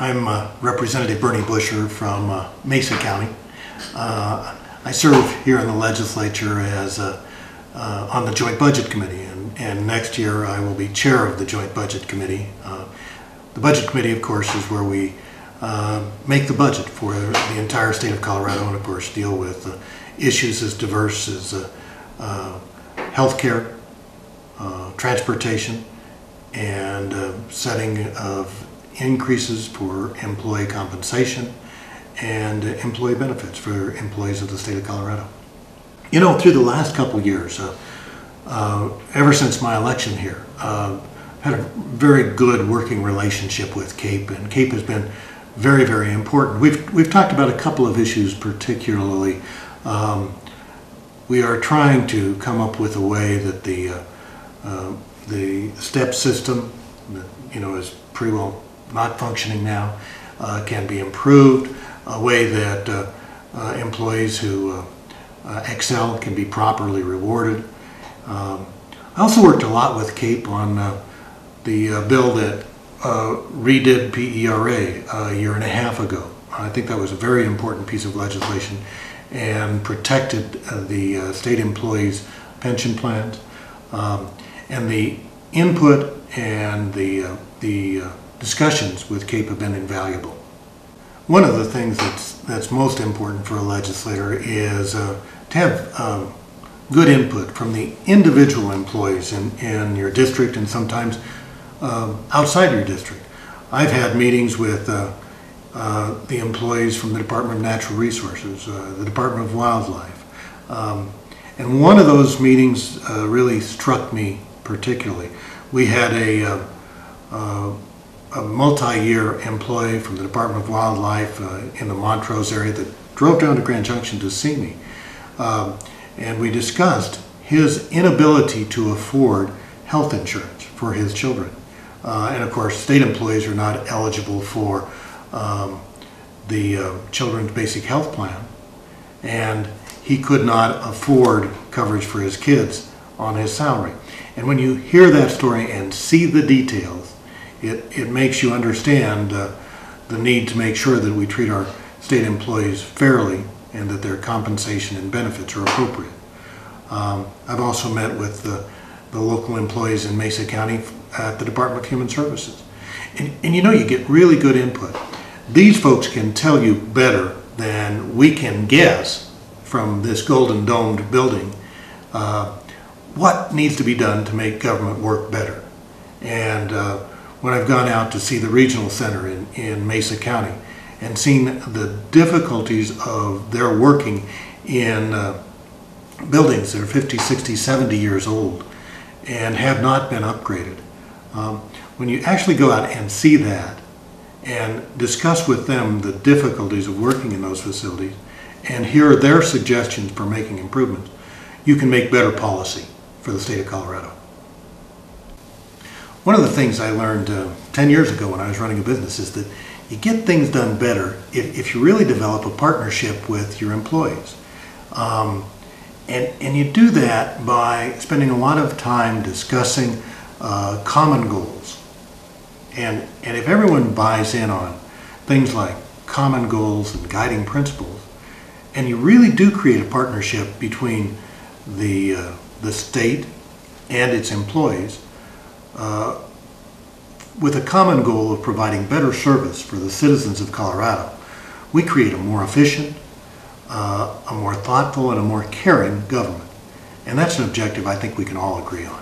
I'm Representative Bernie Buescher from Mesa County. I serve here in the legislature as on the Joint Budget Committee, and next year I will be chair of the Joint Budget Committee. The Budget Committee, of course, is where we make the budget for the entire state of Colorado, and of course deal with issues as diverse as healthcare, transportation, and setting of increases for employee compensation and employee benefits for employees of the state of Colorado. You know, through the last couple years, ever since my election here, had a very good working relationship with CAPE, and CAPE has been very, very important. We've talked about a couple of issues particularly. We are trying to come up with a way that the step system, you know, is pretty well not functioning now, can be improved. A way that employees who excel can be properly rewarded. I also worked a lot with CAPE on the bill that redid PERA a year and a half ago. I think that was a very important piece of legislation and protected the state employees' pension plans. And the input and the discussions with CAPE have been invaluable. One of the things that's most important for a legislator is to have good input from the individual employees in your district, and sometimes outside your district. I've had meetings with the employees from the Department of Natural Resources, the Department of Wildlife, and one of those meetings really struck me particularly. We had a multi-year employee from the Department of Wildlife in the Montrose area that drove down to Grand Junction to see me. And we discussed his inability to afford health insurance for his children. And of course, state employees are not eligible for the Children's Basic Health Plan. And he could not afford coverage for his kids on his salary. And when you hear that story and see the details, it makes you understand the need to make sure that we treat our state employees fairly and that their compensation and benefits are appropriate. I've also met with the local employees in Mesa County at the Department of Human Services. And you know, you get really good input. These folks can tell you better than we can guess from this golden domed building what needs to be done to make government work better. And when I've gone out to see the regional center in Mesa County and seen the difficulties of their working in buildings that are 50, 60, 70 years old and have not been upgraded. When you actually go out and see that and discuss with them the difficulties of working in those facilities and hear their suggestions for making improvements, you can make better policy for the state of Colorado. One of the things I learned 10 years ago when I was running a business is that you get things done better if you really develop a partnership with your employees. And you do that by spending a lot of time discussing common goals. And if everyone buys in on things like common goals and guiding principles, and you really do create a partnership between the state and its employees, with a common goal of providing better service for the citizens of Colorado, we create a more efficient, a more thoughtful, and a more caring government. And that's an objective I think we can all agree on.